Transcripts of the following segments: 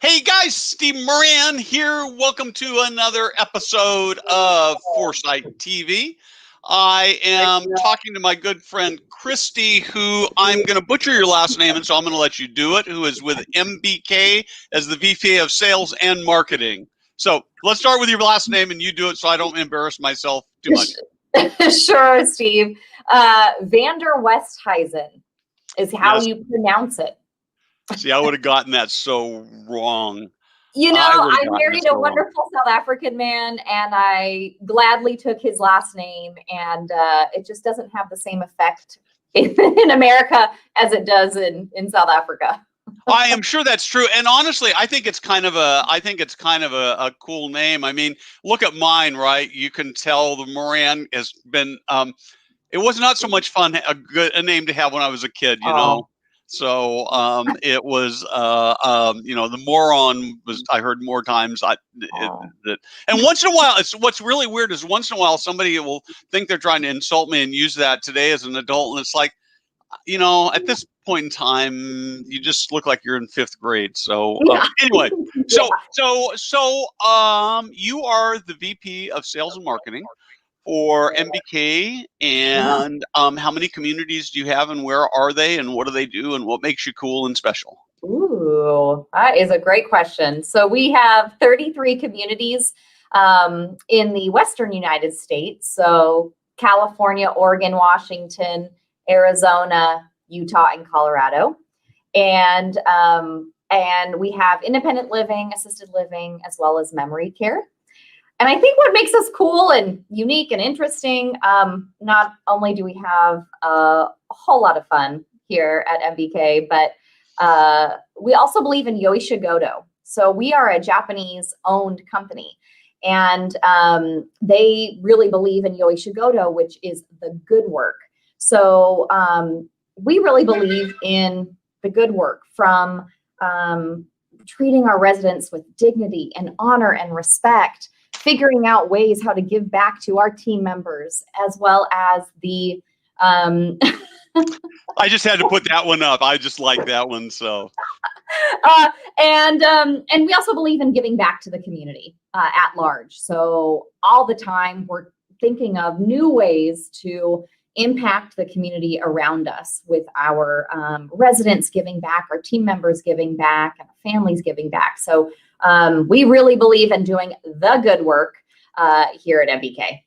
Hey guys, Steve Moran here. Welcome to another episode of Foresight TV. I am talking to my good friend Christy, who I'm going to butcher your last name, and so I'm going to let you do it, who is with MBK as the VP of Sales and Marketing. So let's start with your last name, and you do it so I don't embarrass myself too much. Sure, Steve. Van Der Westhuizen is how you pronounce it. See, I would have gotten that so wrong. You know, I married a wonderful South African man, and I gladly took his last name, and it just doesn't have the same effect in America as it does in South Africa. I am sure that's true, and honestly, I think it's kind of a cool name. I mean, look at mine, right? You can tell the Moran has been. It was not so much fun a name to have when I was a kid, you know. So it was, the moron was, I heard more times. And once in a while, what's really weird is once in a while somebody will think they're trying to insult me and use that today as an adult. And it's like, you know, at this point in time, you just look like you're in 5th grade. So anyway, so you are the VP of Sales and Marketing for MBK, and how many communities do you have, and where are they, and what do they do, and what makes you cool and special? Ooh, that is a great question. So we have 33 communities in the Western United States. So California, Oregon, Washington, Arizona, Utah, and Colorado. And we have independent living, assisted living, as well as memory care. And I think what makes us cool and unique and interesting, not only do we have a whole lot of fun here at MBK, but we also believe in Yoi Shigoto. So we are a Japanese-owned company, and they really believe in Yoi Shigoto, which is the good work. So we really believe in the good work, from treating our residents with dignity and honor and respect, figuring out ways how to give back to our team members, as well as the I just had to put that one up. I just like that one. So and we also believe in giving back to the community at large. So all the time we're thinking of new ways to impact the community around us, with our residents giving back, our team members giving back, and our families giving back. So we really believe in doing the good work here at MBK.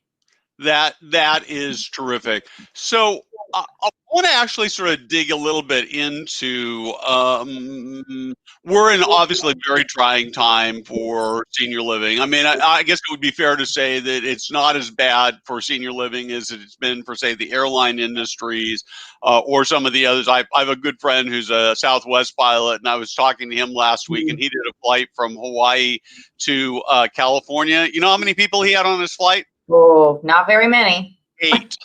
That is terrific. So I want to actually sort of dig a little bit into, we're in obviously very trying time for senior living. I mean, I guess it would be fair to say that it's not as bad for senior living as it's been for, say, the airline industries or some of the others. I have a good friend who's a Southwest pilot, and I was talking to him last week, and he did a flight from Hawaii to California. You know how many people he had on his flight? Oh, not very many. 8.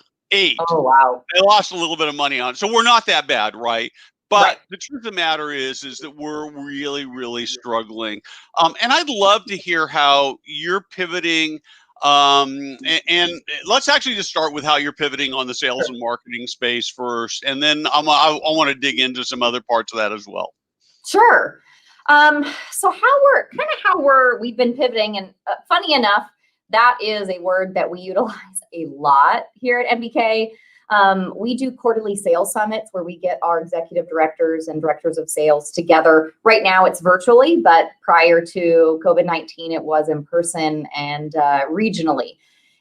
Oh, wow. They lost a little bit of money on it. So we're not that bad, right? But the truth of the matter is that we're really, really struggling. And I'd love to hear how you're pivoting. And let's actually just start with how you're pivoting on the sales and marketing space first. And then I want to dig into some other parts of that as well. Sure. So we've been pivoting, and funny enough, that is a word that we utilize a lot here at MBK. We do quarterly sales summits where we get our executive directors and directors of sales together. Right now it's virtually, but prior to COVID-19, it was in person and regionally.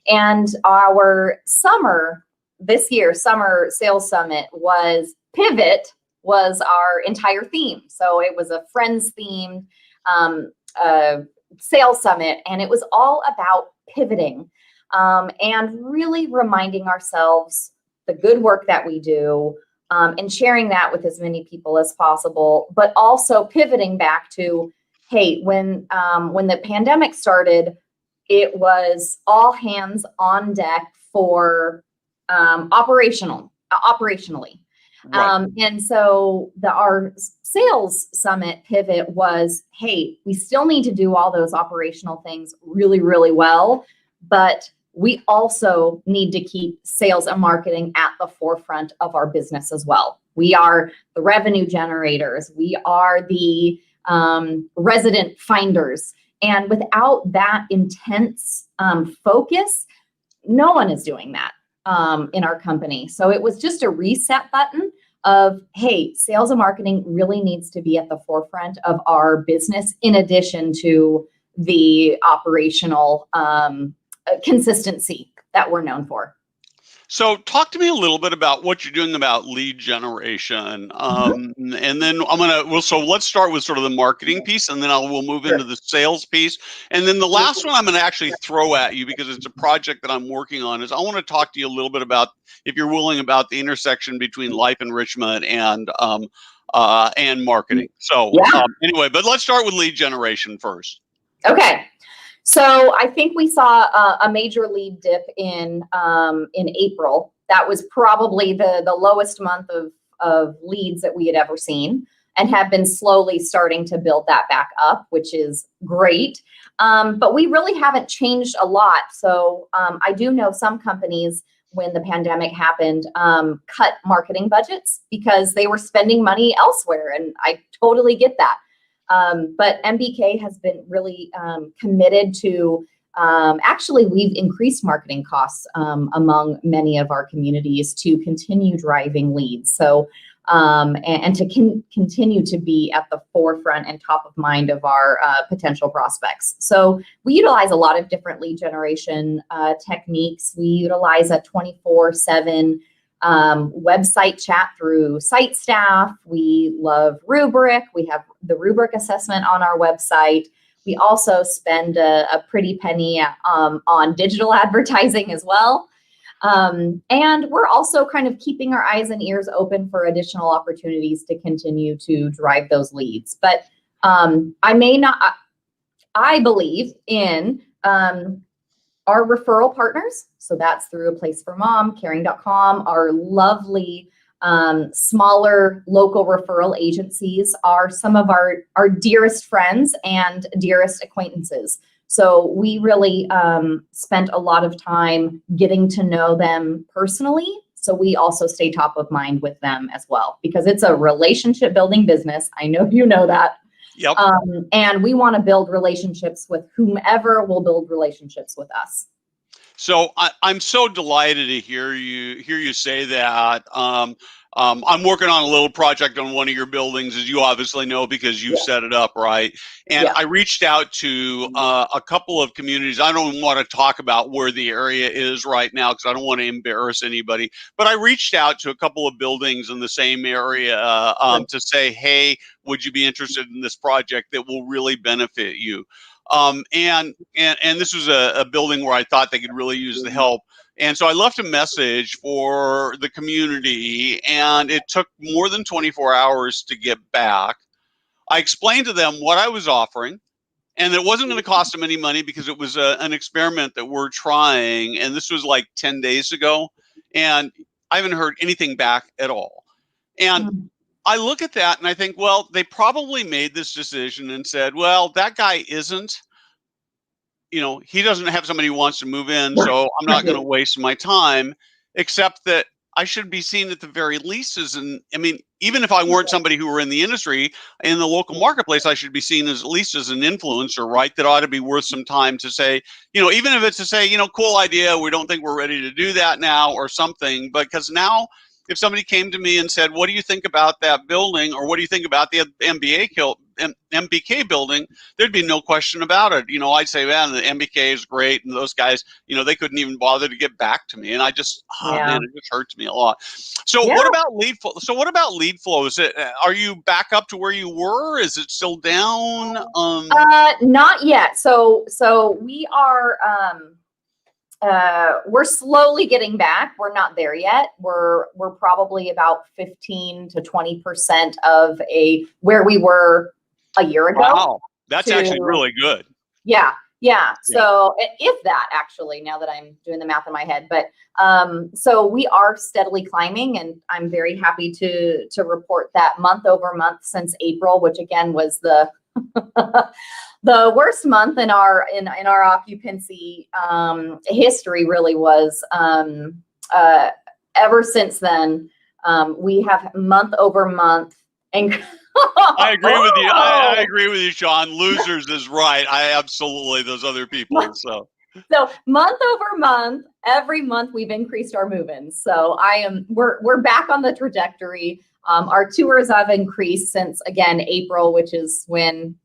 And our summer sales summit was Pivot was our entire theme. So it was a Friends themed sales summit, and it was all about pivoting and really reminding ourselves the good work that we do, and sharing that with as many people as possible, but also pivoting back to, hey, when the pandemic started, it was all hands on deck for operationally. Right. And so our sales summit pivot was, hey, we still need to do all those operational things really, really well, but we also need to keep sales and marketing at the forefront of our business as well. We are the revenue generators. We are the resident finders. And without that intense focus, no one is doing that in our company. So it was just a reset button of, hey, sales and marketing really needs to be at the forefront of our business, in addition to the operational consistency that we're known for. So talk to me a little bit about what you're doing about lead generation. And then so let's start with sort of the marketing piece, and then we'll move into the sales piece. And then the last one I'm going to actually throw at you, because it's a project that I'm working on, is I want to talk to you a little bit about, if you're willing, about the intersection between life enrichment and marketing. So anyway, but let's start with lead generation first. Okay. So I think we saw a major lead dip in April. That was probably the lowest month of leads that we had ever seen, and have been slowly starting to build that back up, which is great. But we really haven't changed a lot. So I do know some companies, when the pandemic happened, cut marketing budgets because they were spending money elsewhere. And I totally get that. But MBK has been really committed to, actually, we've increased marketing costs among many of our communities to continue driving leads. So, and to continue to be at the forefront and top of mind of our potential prospects. So we utilize a lot of different lead generation techniques. We utilize a 24/7 website chat through site staff. We love rubric. We have the rubric assessment on our website. We also spend a pretty penny on digital advertising as well. And we're also kind of keeping our eyes and ears open for additional opportunities to continue to drive those leads. But I believe in our referral partners. So that's through A Place for Mom, caring.com. Our lovely smaller local referral agencies are some of our dearest friends and dearest acquaintances. So we really spent a lot of time getting to know them personally. So we also stay top of mind with them as well, because it's a relationship building business. I know you know that. Yep. And we want to build relationships with whomever will build relationships with us. So I'm so delighted to hear you say that. I'm working on a little project on one of your buildings, as you obviously know, because you set it up, right? And I reached out to a couple of communities. I don't want to talk about where the area is right now because I don't want to embarrass anybody. But I reached out to a couple of buildings in the same area to say, hey, would you be interested in this project that will really benefit you? And this was a building where I thought they could really use the help. And so I left a message for the community, and it took more than 24 hours to get back. I explained to them what I was offering, and it wasn't going to cost them any money because it was an experiment that we're trying. And this was like 10 days ago, and I haven't heard anything back at all. And I look at that and I think, well, they probably made this decision and said, well, that guy isn't, he doesn't have somebody who wants to move in, so I'm not going to waste my time, except that I should be seen at the very least as even if I weren't somebody who were in the industry, in the local marketplace, I should be seen as at least as an influencer, right? That ought to be worth some time to say, even if it's to say, cool idea, we don't think we're ready to do that now or something. Because now, if somebody came to me and said, what do you think about that building? Or what do you think about the MBK building? There'd be no question about it. I'd say, man, the MBK is great. And those guys, they couldn't even bother to get back to me. And I just, man, it just hurts me a lot. So what about lead flow? So what about lead flow? Are you back up to where you were? Is it still down? Not yet. So we are, we're slowly getting back. We're not there yet. We're probably about 15 to 20% of where we were a year ago. Wow, that's actually really good. Yeah. So if that, actually, now that I'm doing the math in my head, but so we are steadily climbing, and I'm very happy to report that month over month since April, which again was the the worst month in our occupancy history, really was. Ever since then, we have month over month I agree with you. I agree with you, Sean. Losers is right. I absolutely those other people. So month over month, every month we've increased our move-ins. So we're back on the trajectory. Our tours have increased since, again, April, which is when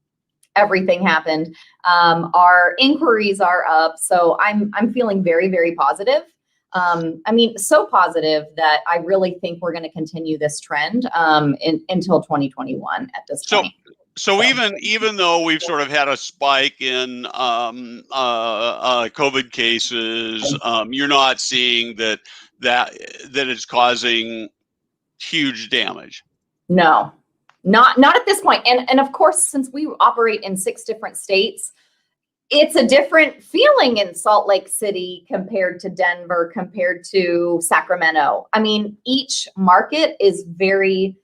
everything happened. Our inquiries are up. So I'm feeling very, very positive. I mean, so positive that I really think we're going to continue this trend until 2021 at this point. So even though we've sort of had a spike in COVID cases, you're not seeing that it's causing huge damage. No, not at this point. And of course, since we operate in 6 different states, it's a different feeling in Salt Lake City compared to Denver, compared to Sacramento. I mean, each market is very,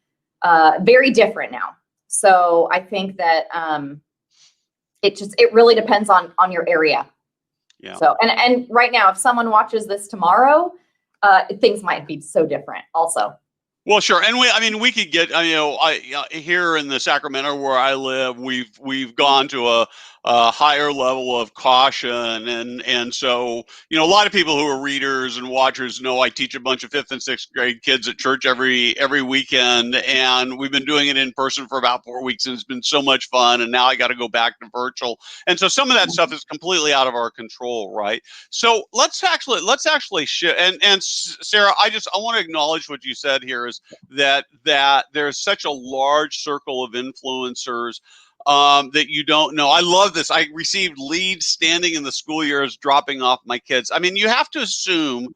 very different now. So I think that it really depends on your area. Yeah. So and right now, if someone watches this tomorrow, things might be so different also. Well, sure, and we could get here in the Sacramento where I live, we've gone to a higher level of caution, and so a lot of people who are readers and watchers know I teach a bunch of 5th and 6th grade kids at church every weekend, and we've been doing it in person for about 4 weeks, and it's been so much fun. And now I got to go back to virtual, and so some of that stuff is completely out of our control, right? So let's actually shift. And Sarah, I want to acknowledge what you said here is that there's such a large circle of influencers that you don't know. I love this. I received leads standing in the school years dropping off my kids. I mean, you have to assume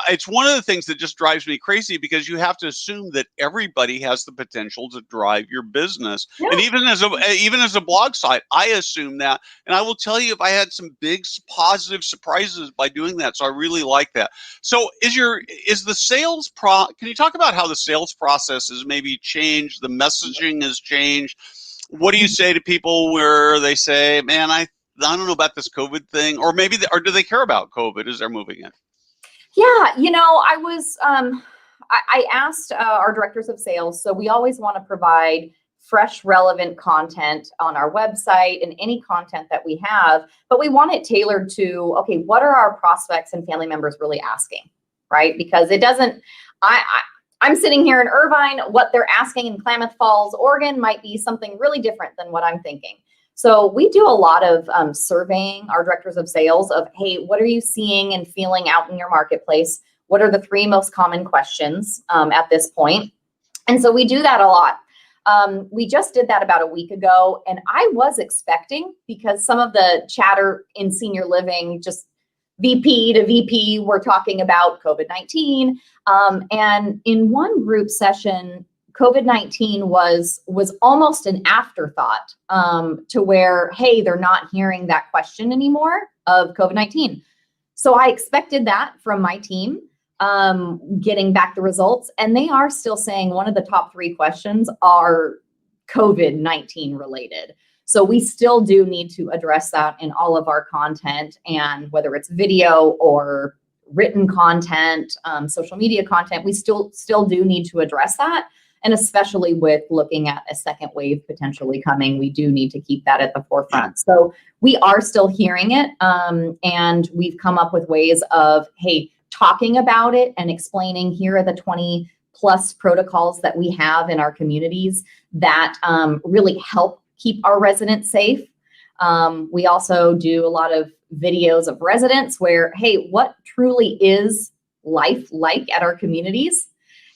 it's one of the things that just drives me crazy, because you have to assume that everybody has the potential to drive your business. Yeah. And even as a blog site, I assume that. And I will tell you, if I had some big positive surprises by doing that. So I really like that. So is the sales can you talk about how the sales process has maybe changed? The messaging has changed. What do you say to people where they say, man, I don't know about this COVID thing, or maybe, or do they care about COVID as they're moving in? Yeah, I was, I asked our directors of sales, so we always want to provide fresh, relevant content on our website and any content that we have, but we want it tailored to, okay, what are our prospects and family members really asking, right? Because it doesn't, I'm sitting here in Irvine, what they're asking in Klamath Falls, Oregon might be something really different than what I'm thinking. So we do a lot of surveying our directors of sales of, hey, what are you seeing and feeling out in your marketplace? What are the 3 most common questions at this point? And so we do that a lot. We just did that about a week ago, and I was expecting, because some of the chatter in senior living, just VP to VP, we're talking about COVID-19. And in one group session, COVID-19 was almost an afterthought to where, hey, they're not hearing that question anymore of COVID-19. So I expected that from my team, getting back the results, and they are still saying one of the top 3 questions are COVID-19 related. So we still do need to address that in all of our content, and whether it's video or written content, social media content, we still do need to address that. And especially with looking at a second wave potentially coming, we do need to keep that at the forefront. So we are still hearing it. And we've come up with ways of, hey, talking about it and explaining, here are the 20 plus protocols that we have in our communities that really help keep our residents safe. We also do a lot of videos of residents where, hey, what truly is life like at our communities?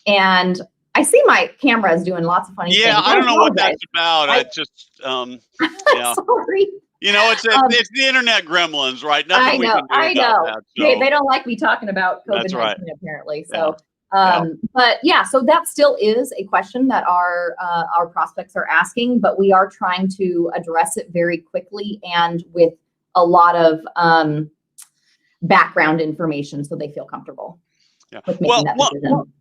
And I see my camera is doing lots of funny things. Yeah, I don't know what that's about. I just, yeah. Sorry. It's the internet gremlins, right? Nothing we can do about that. So. They don't like me talking about COVID-19, right. Apparently. So, but yeah, so that still is a question that our prospects are asking, but we are trying to address it very quickly and with a lot of background information, so they feel comfortable with making that decision.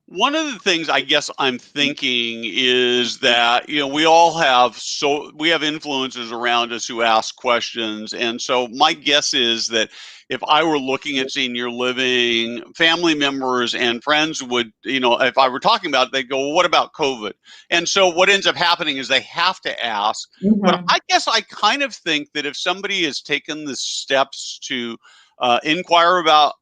One of the things I guess I'm thinking is that, we all have influencers around us who ask questions. And so my guess is that if I were looking at senior living, family members and friends would, if I were talking about it, they'd go, well, what about COVID? And so what ends up happening is they have to ask. But Mhm. I guess I kind of think that if somebody has taken the steps to inquire about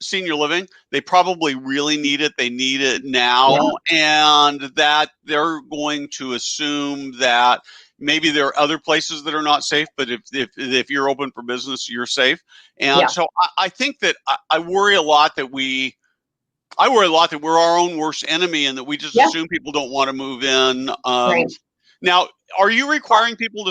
senior living, they probably really need it. They need it Yeah. now, and that they're going to assume that maybe there are other places that are not safe, but if you're open for business, you're safe. And Yeah. so I think that I worry a lot that we're our own worst enemy, and that we just Yeah. assume people don't want to move in. Right. Now, are you requiring people to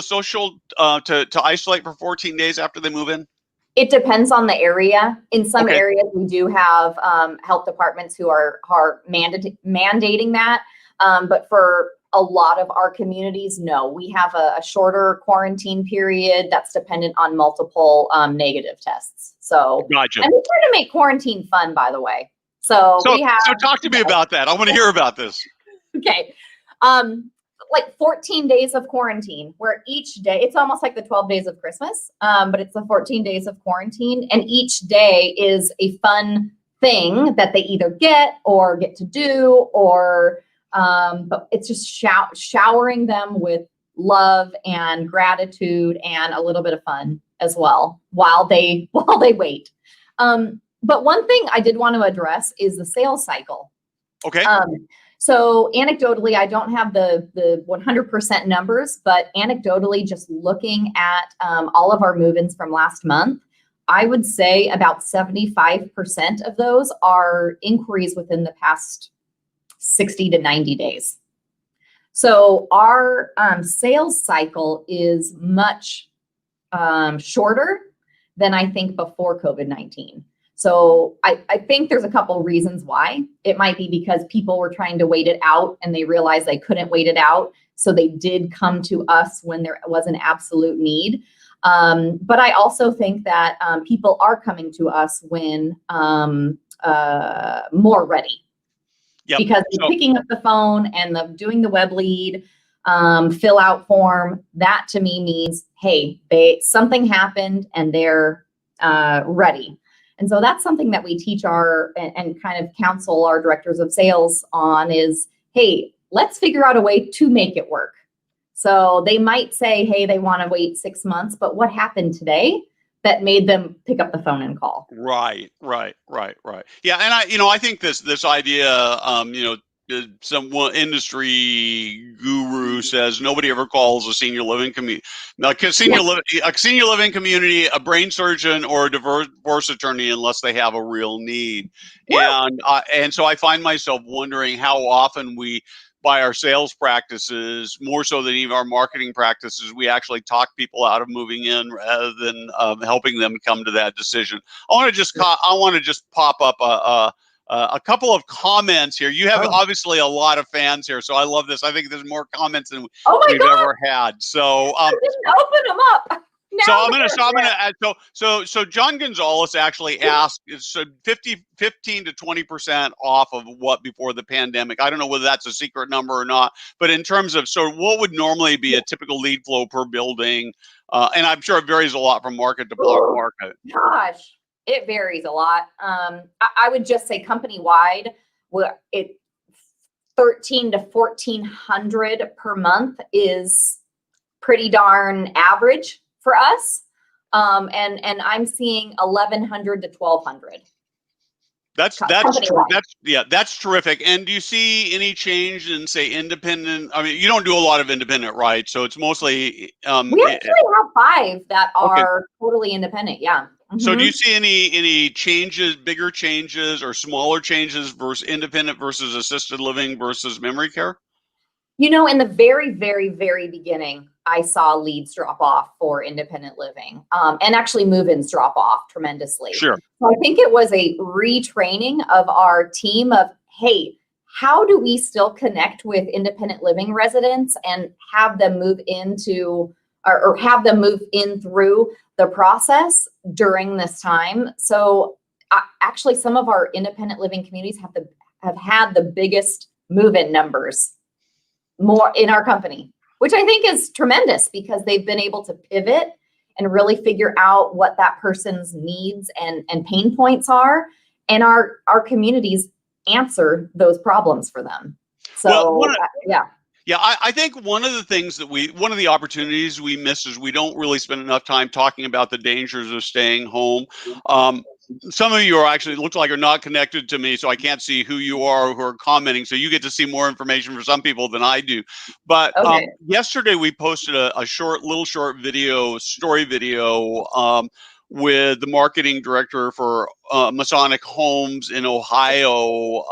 isolate for 14 days after they move in? It depends on the area. In some Okay. areas, we do have health departments who are mandating that. But for a lot of our communities, no. We have a shorter quarantine period that's dependent on multiple negative tests. So, Gotcha. and we try to make quarantine fun, by the way. So we have. So talk to me about that. I want to hear about this. Okay. Like 14 days of quarantine, where each day, it's almost like the 12 days of Christmas, but it's the 14 days of quarantine. And each day is a fun thing that they either get to do, or but it's just showering them with love and gratitude and a little bit of fun as well while they wait. But one thing I did want to address is the sales cycle. Okay. So anecdotally, I don't have the 100% numbers, but anecdotally, just looking at all of our move-ins from last month, I would say about 75% of those are inquiries within the past 60 to 90 days. So our sales cycle is much shorter than I think before COVID-19. So I think there's a couple reasons why. It might be because people were trying to wait it out and they realized they couldn't wait it out. So they did come to us when there was an absolute need. But I also think that people are coming to us when more ready. Yep. Because picking up the phone and doing the web lead, fill out form, that to me means, hey, something happened and they're ready. And so that's something that we teach and kind of counsel our directors of sales on is, hey, let's figure out a way to make it work. So they might say, hey, they want to wait 6 months, but what happened today that made them pick up the phone and call? Right. Yeah, and I think this idea, some industry guru says nobody ever calls a senior living community, a senior living community, a brain surgeon or a divorce attorney unless they have a real need. Yeah. And so I find myself wondering how often we, by our sales practices, more so than even our marketing practices, we actually talk people out of moving in rather than helping them come to that decision. I want to just pop up a couple of comments here. You have obviously a lot of fans here, so I love this. I think there's more comments than we've ever had. So I didn't open them up. So John Gonzalez actually asked, so 15 to 20% off of what before the pandemic. I don't know whether that's a secret number or not, but in terms of, so what would normally be a typical lead flow per building? And I'm sure it varies a lot from market to market. Gosh, it varies a lot. I would just say company-wide, it 13 to 1,400 per month is pretty darn average for us. And I'm seeing 1,100 to 1,200. That's terrific. And do you see any change in, say, independent? I mean, you don't do a lot of independent, right? So it's mostly. We actually have 5 that are totally independent. Yeah. Mm-hmm. So do you see any changes, bigger changes or smaller changes versus independent versus assisted living versus memory care? In the very, very, very beginning, I saw leads drop off for independent living, and actually move-ins drop off tremendously. Sure. So I think it was a retraining of our team of, hey, how do we still connect with independent living residents and have them move into or have them move in through the process during this time? So actually, some of our independent living communities have have had the biggest move-in numbers more in our company, which I think is tremendous because they've been able to pivot and really figure out what that person's needs and pain points are. And our communities answer those problems for them. So, yeah. Yeah, I think one of the things that one of the opportunities we miss is we don't really spend enough time talking about the dangers of staying home. Some of you are actually, it looks like, are not connected to me, so I can't see who you are who are commenting. So you get to see more information for some people than I do. But Okay. yesterday we posted a little short video, story video, with the marketing director for Masonic Homes in Ohio.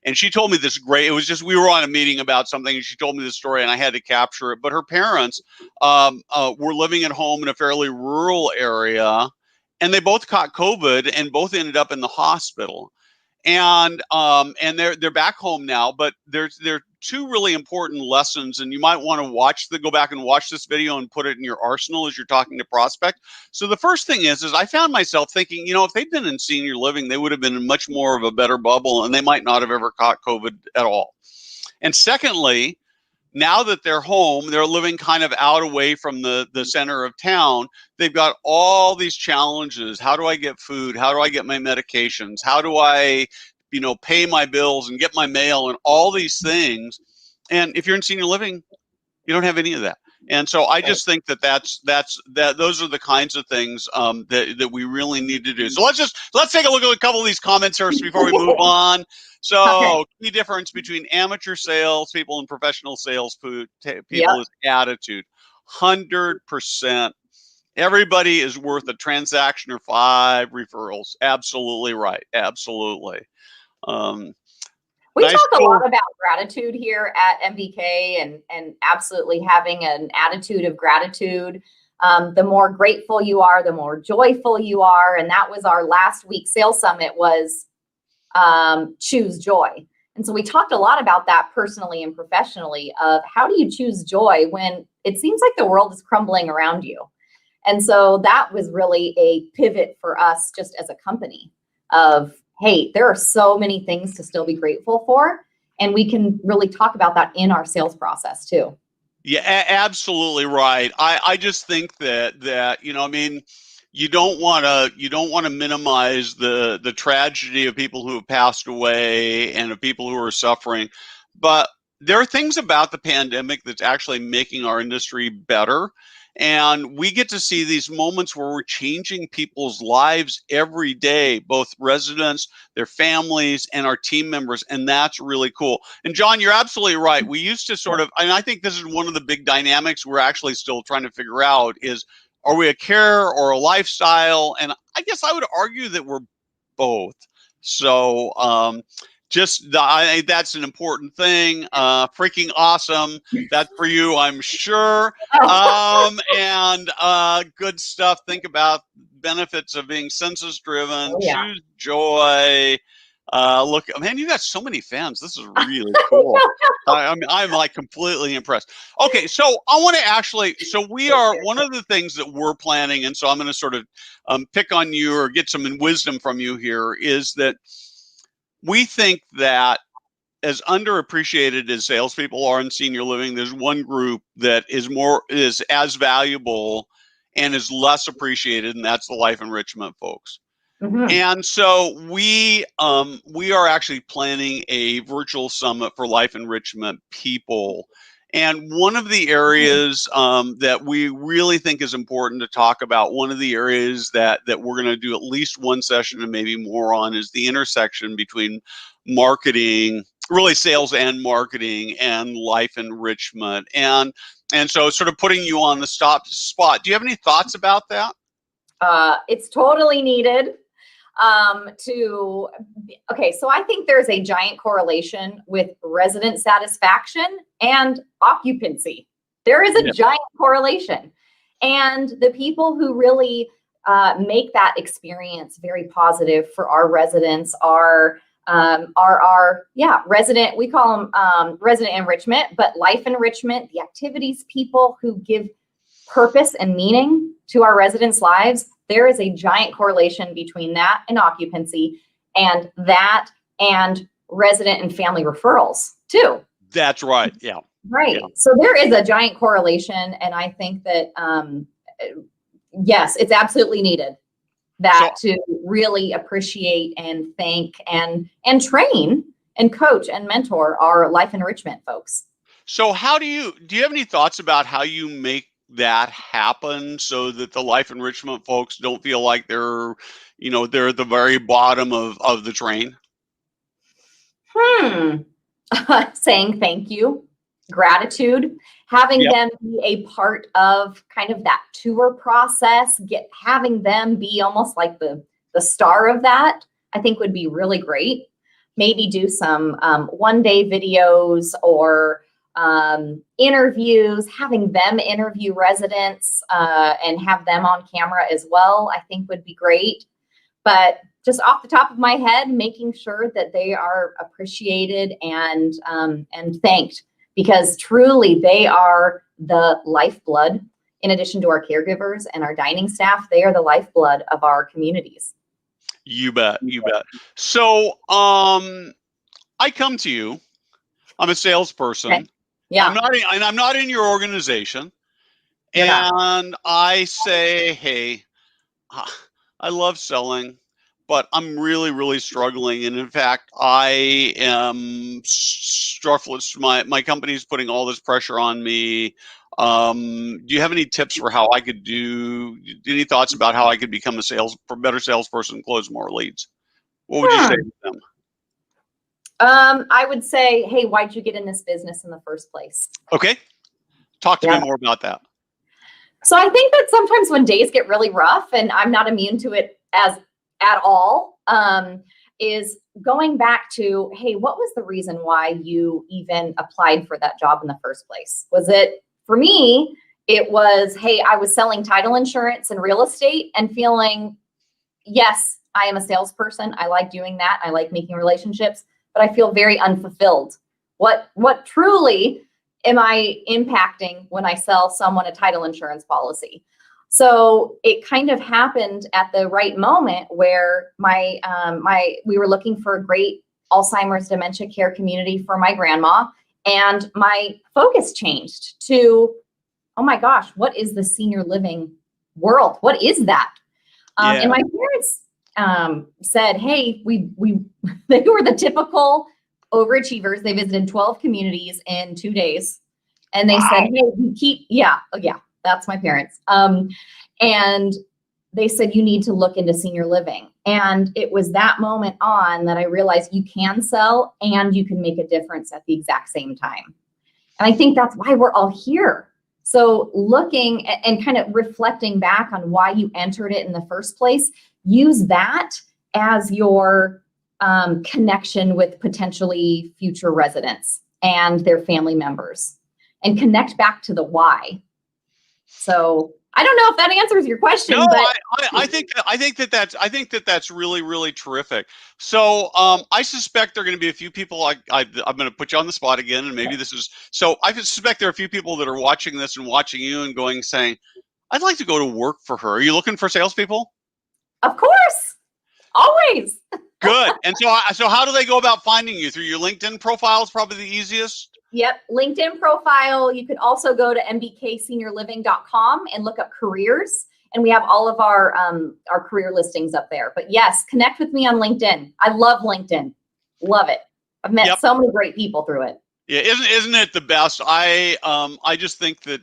And she told me this great, it was just, we were on a meeting about something and she told me this story and I had to capture it. But her parents were living at home in a fairly rural area and they both caught COVID and both ended up in the hospital. And they're back home now, but there are two really important lessons, and you might want to go back and watch this video and put it in your arsenal as you're talking to prospect. So the first thing is I found myself thinking, if they'd been in senior living, they would have been in much more of a better bubble, and they might not have ever caught COVID at all. And secondly, now that they're home, they're living kind of out away from the center of town. They've got all these challenges. How do I get food? How do I get my medications? How do I, pay my bills and get my mail and all these things? And if you're in senior living, you don't have any of that. And so I just think that those are the kinds of things that we really need to do. So let's take a look at a couple of these comments first before we move on. So key difference between amateur salespeople and professional salespeople is attitude. 100%. Everybody is worth a transaction or 5 referrals. Absolutely right. Absolutely. We talk a lot about gratitude here at MBK and absolutely having an attitude of gratitude. The more grateful you are, the more joyful you are. And that was our last week's sales summit was choose joy. And so we talked a lot about that personally and professionally of how do you choose joy when it seems like the world is crumbling around you. And so that was really a pivot for us just as a company of, hey, there are so many things to still be grateful for. And we can really talk about that in our sales process too. Yeah, absolutely right. I just think that you don't want to minimize the tragedy of people who have passed away and of people who are suffering, but there are things about the pandemic that's actually making our industry better. And we get to see these moments where we're changing people's lives every day, both residents, their families, and our team members. And that's really cool. And John, you're absolutely right. We used to and I think this is one of the big dynamics we're actually still trying to figure out is, are we a care or a lifestyle? And I guess I would argue that we're both. So, that's an important thing. Freaking awesome. That's for you, I'm sure. And good stuff. Think about benefits of being census driven. Choose joy. Look, man, you got so many fans. This is really cool. I'm like completely impressed. Okay, so I want to one of the things that we're planning, and so I'm going to sort of pick on you or get some wisdom from you here, is that we think that as underappreciated as salespeople are in senior living, there's one group that is as valuable and is less appreciated, and that's the life enrichment folks. Mm-hmm. And so we are actually planning a virtual summit for life enrichment people. And one of the areas that we really think is important to talk about, one of the areas that we're going to do at least one session and maybe more on, is the intersection between marketing, really sales and marketing, and life enrichment. And so sort of putting you on the spot. Do you have any thoughts about that? It's totally needed. So I think there's a giant correlation with resident satisfaction and occupancy. There is a giant correlation. And the people who really make that experience very positive for our residents are our resident, we call them resident enrichment, but life enrichment, the activities people who give purpose and meaning to our residents' lives. There is a giant correlation between that and occupancy, and that and resident and family referrals too. That's right. Yeah. Right. Yeah. So there is a giant correlation. And I think that, yes, it's absolutely needed that to really appreciate and thank and train and coach and mentor our life enrichment folks. So how do you have any thoughts about how you make that happen so that the life enrichment folks don't feel like they're, they're at the very bottom of the train? Saying thank you, gratitude, having them be a part of kind of that tour process, having them be almost like the star of that, I think would be really great. Maybe do some one-day videos or interviews, having them interview residents and have them on camera as well, I think would be great. But just off the top of my head, making sure that they are appreciated and thanked, because truly they are the lifeblood. In addition to our caregivers and our dining staff, they are the lifeblood of our communities. You bet. You bet. So I come to you. I'm a salesperson. Okay. Yeah. I'm not in your organization. And I say, hey, I love selling, but I'm really, really struggling. And in fact, I am struggling. My company's putting all this pressure on me. Do you have any tips for how I could any thoughts about how I could become a better salesperson and close more leads? What would you say to them? I would say, hey, why'd you get in this business in the first place? Okay. Talk to me more about that. So I think that sometimes when days get really rough, and I'm not immune to it at all, is going back to, hey, what was the reason why you even applied for that job in the first place? Was it, for me, it was, hey, I was selling title insurance and real estate and feeling, yes, I am a salesperson. I like doing that. I like making relationships, but I feel very unfulfilled. What truly am I impacting when I sell someone a title insurance policy? So it kind of happened at the right moment where we were looking for a great Alzheimer's dementia care community for my grandma, and my focus changed to, oh my gosh, what is the senior living world? What is that? And my parents said, hey, they were the typical overachievers. They visited 12 communities in 2 days. And they said, hey, that's my parents. And they said, you need to look into senior living. And it was that moment on that I realized you can sell and you can make a difference at the exact same time. And I think that's why we're all here. So looking and kind of reflecting back on why you entered it in the first place, use that as your connection with potentially future residents and their family members, and connect back to the why. So I don't know if that answers your question. No, but I think that's really, really terrific. So I suspect there are going to be a few people. I'm going to put you on the spot again, and maybe this is so. I suspect there are a few people that are watching this and watching you and saying, "I'd like to go to work for her." Are you looking for salespeople? Of course, always. Good. And so how do they go about finding you? Through your LinkedIn profile is probably the easiest. Yep. LinkedIn profile. You can also go to mbkseniorliving.com and look up careers. And we have all of our career listings up there. But yes, connect with me on LinkedIn. I love LinkedIn. Love it. I've met so many great people through it. Yeah, isn't it the best? I just think that,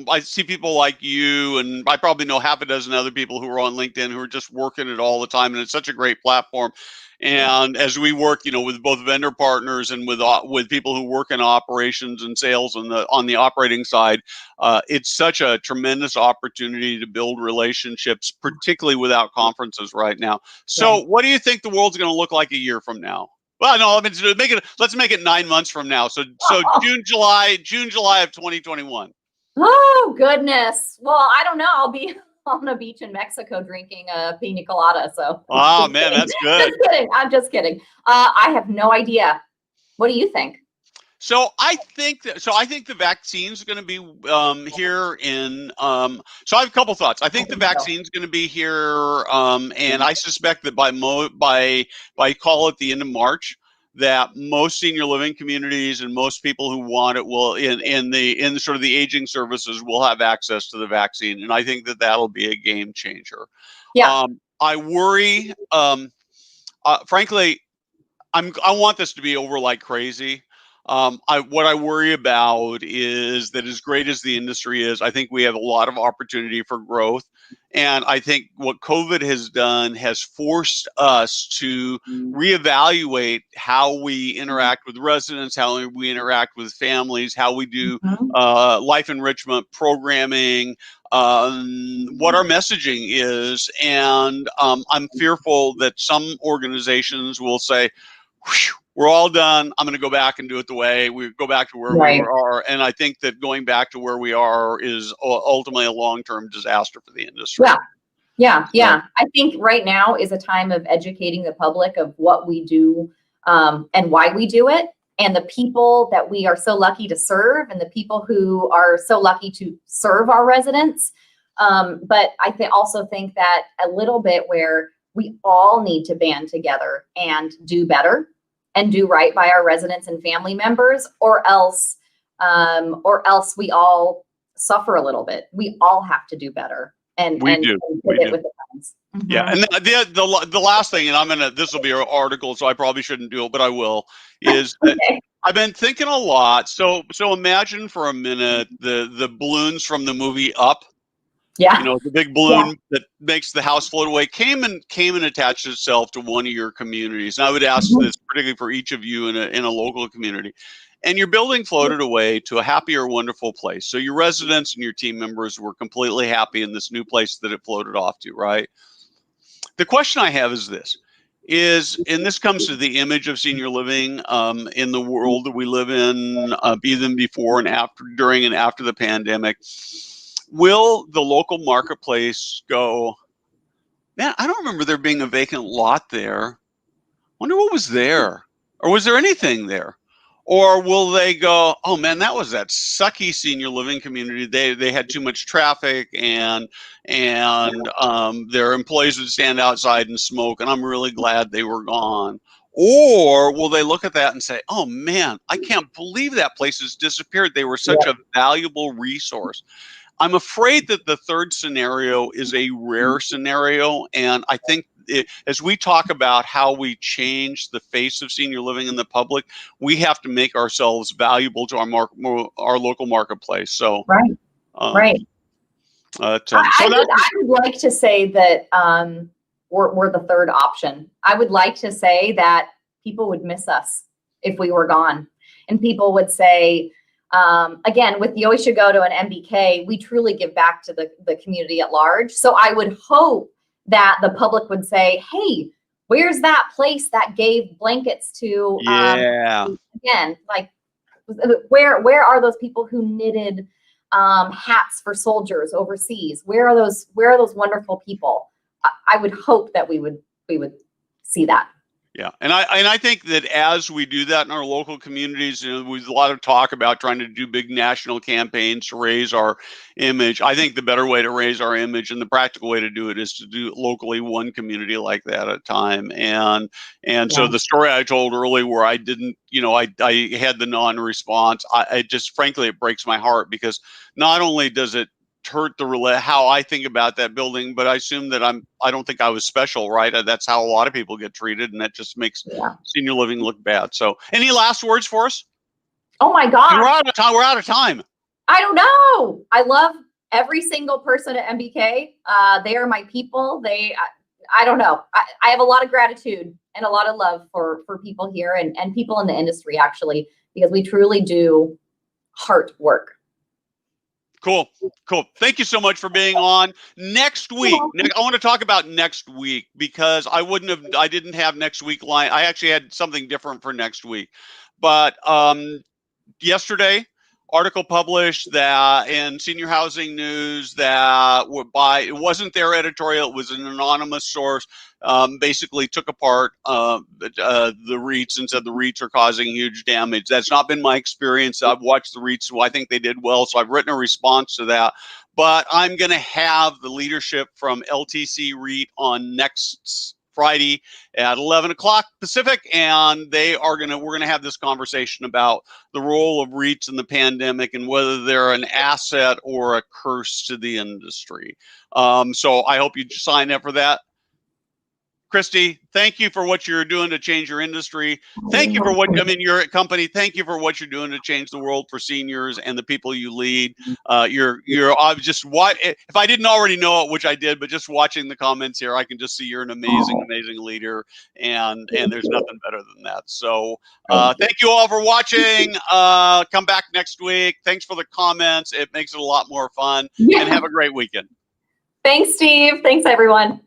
I see people like you, and I probably know half a dozen other people who are on LinkedIn who are just working it all the time, and it's such a great platform. And as we work, with both vendor partners and with people who work in operations and sales on the operating side, it's such a tremendous opportunity to build relationships, particularly without conferences right now. So, what do you think the world's going to look like a year from now? Well, no, let's make it 9 months from now. So June, July of 2021. Oh goodness. Well, I don't know. I'll be on a beach in Mexico drinking a pina colada. So. Oh man, that's good. Just kidding. I'm just kidding. I have no idea. What do you think? So I think the vaccine's going to be here in. So I have a couple thoughts. I think the vaccine's going to be here, and I suspect that by call at the end of March. that most senior living communities and most people who want it will in sort of the aging services will have access to the vaccine, and I think that that'll be a game changer. Yeah. I worry, frankly, I want this to be over like crazy. What I worry about is that as great as the industry is, I think we have a lot of opportunity for growth. And I think what COVID has done has forced us to reevaluate how we interact with residents, how we interact with families, how we do life enrichment programming, what our messaging is. And I'm fearful that some organizations will say, we're all done. I'm going to go back and do it the way we go back to where we are. And I think that going back to where we are is ultimately a long-term disaster for the industry. Yeah. I think right now is a time of educating the public of what we do and why we do it, and the people that we are so lucky to serve, and the people who are so lucky to serve our residents. But I also think that a little bit where we all need to band together and do better and do right by our residents and family members, or else we all suffer a little bit. We all have to do better and do. With the funds. Yeah, and the last thing, and this will be our article, so I probably shouldn't do it, but I will, is that I've been thinking a lot. So imagine for a minute the balloons from the movie Up. Yeah. You know, the big balloon that makes the house float away came and attached itself to one of your communities. And I would ask this particularly for each of you in a local community. And your building floated away to a happier, wonderful place. So your residents and your team members were completely happy in this new place that it floated off to, right? The question I have is this. And this comes to the image of senior living in the world that we live in, even before and after, during and after the pandemic. Will the local marketplace go, man, I don't remember there being a vacant lot there. Wonder what was there? Or was there anything there? Or will they go, oh man, that was that sucky senior living community. They had too much traffic and their employees would stand outside and smoke, and I'm really glad they were gone. Or will they look at that and say, oh man, I can't believe that place has disappeared. They were such a valuable resource. I'm afraid that the third scenario is a rare scenario, and I think as we talk about how we change the face of senior living in the public, we have to make ourselves valuable to our local marketplace. So right. I would like to say that we're the third option. I would like to say that people would miss us if we were gone, and people would say, again, with the Always Should Go to an MBK, we truly give back to the community at large. So I would hope that the public would say, hey, where's that place that gave blankets to, again, like, where are those people who knitted hats for soldiers overseas? Where are those wonderful people? I would hope that we would see that. Yeah, and I think that as we do that in our local communities, you know, there's a lot of talk about trying to do big national campaigns to raise our image. I think the better way to raise our image and the practical way to do it is to do it locally, one community like that at a time. And so the story I told earlier, where I didn't, you know, I had the non-response. I just, frankly, it breaks my heart, because not only does it hurt how I think about that building, but I assume that I don't think I was special, right? That's how a lot of people get treated, and that just makes senior living look bad. So any last words for us? Oh my God. We're out of time. I don't know. I love every single person at MBK. They are my people. I don't know. I have a lot of gratitude and a lot of love for people here and people in the industry, actually, because we truly do heart work. Cool. Thank you so much for being on. Next week, I want to talk about next week, because I didn't have next week line. I actually had something different for next week. But yesterday, article published that in Senior Housing News that it wasn't their editorial, it was an anonymous source, basically took apart the REITs and said the REITs are causing huge damage. That's not been my experience. I've watched the REITs, so I think they did well, so I've written a response to that. But I'm going to have the leadership from LTC REIT on next Friday at 11 o'clock Pacific, and we're gonna have this conversation about the role of REITs in the pandemic and whether they're an asset or a curse to the industry. So I hope you sign up for that. Christy, thank you for what you're doing to change your industry. Thank you for your company. Thank you for what you're doing to change the world for seniors and the people you lead. If I didn't already know it, which I did, but just watching the comments here, I can just see you're an amazing leader, and there's nothing better than that. So thank you all for watching. Come back next week. Thanks for the comments. It makes it a lot more fun. And have a great weekend. Thanks, Steve. Thanks, everyone.